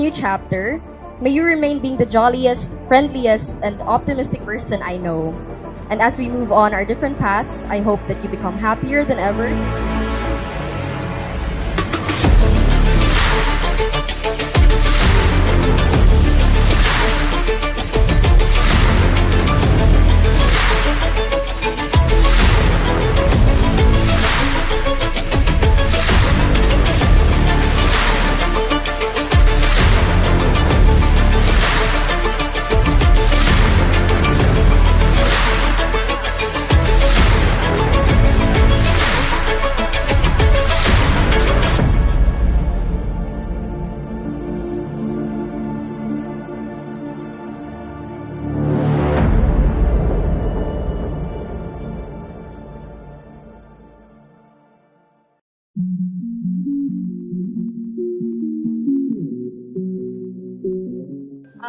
new chapter. May you remain being the jolliest, friendliest, and optimistic person I know. And as we move on our different paths, I hope that you become happier than ever.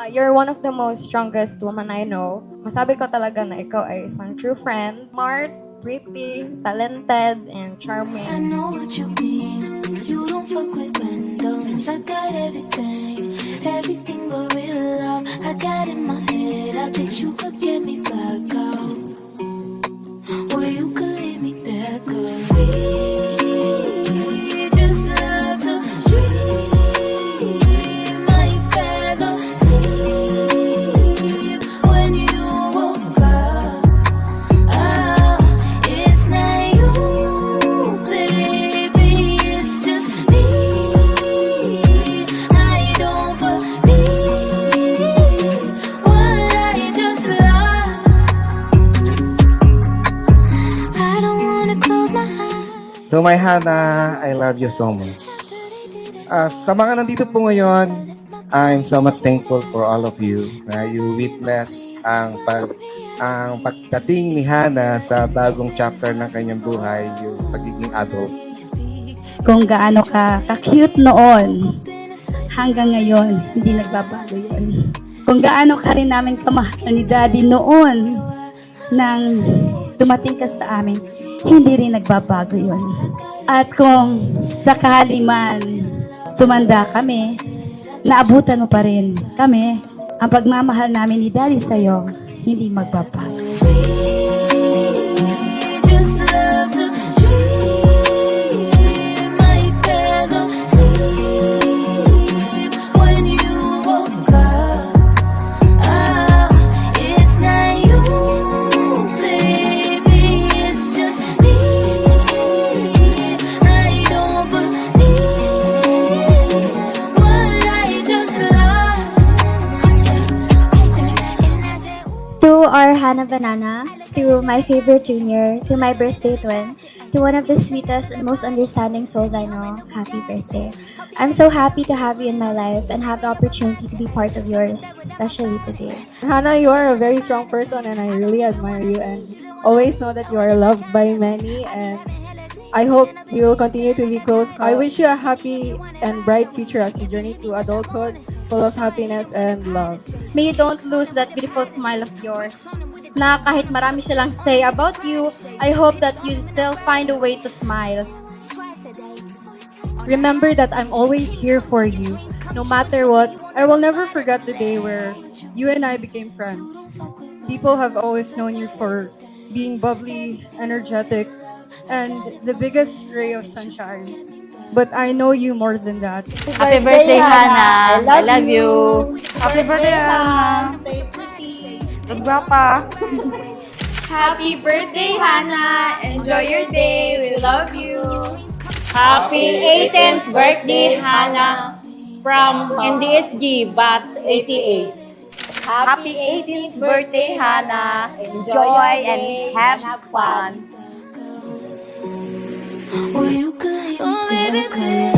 You're one of the most strongest woman I know. Masabi ko talaga na ikaw ay isang true friend. Smart, pretty, talented, and charming. I know what you mean. You don't fuck with randoms. I got everything, everything but real love. I got in my head. I bet you could get me back out. Or you could leave me there, 'cause we just love to dream. My fantasy when you woke up. Oh, it's not you, baby. It's just me. I don't believe what I just lost. I don't wanna close my eyes. To my Hana, I love you so much. Sa mga nandito po ngayon, I'm so much thankful for all of you na you witness ang pagdating ni Hana sa bagong chapter ng kanyang buhay, yung pagiging adult. Kung gaano ka cute noon, hanggang ngayon, hindi nagbabago yun. Kung gaano ka rin namin kamahal ni Daddy noon, nang dumating ka sa amin, hindi rin nagbabago yun. At kung sakali man tumanda kami, naabutan mo pa rin kami, ang pagmamahal namin ni Daddy sa'yo, hindi magbabago. Just love to dream. My fantasy when you woke up. Oh, it's not you, baby. It's just me. I don't believe what I just lost. To our Hannah Banana, to my favorite junior, to my birthday twin, to one of the sweetest and most understanding souls I know, happy birthday. I'm so happy to have you in my life and have the opportunity to be part of yours, especially today. Hannah, you are a very strong person and I really admire you and always know that you are loved by many and I hope you will continue to be close. I wish you a happy and bright future as you journey to adulthood, full of happiness and love. May you don't lose that beautiful smile of yours. Na kahit marami silang say about you, I hope that you still find a way to smile. Remember that I'm always here for you, no matter what. I will never forget the day where you and I became friends. People have always known you for being bubbly, energetic, and the biggest ray of sunshine. But I know you more than that. Happy birthday, Hannah. I love you. Happy birthday, Hannah. Stay pretty. Guwapa. Happy birthday, Hannah. Enjoy your day. We love you. Happy 18th birthday, Hannah. From NDSG Batch 88. Happy 18th birthday, Hannah. Enjoy and have fun. Or you could leave me there, 'cause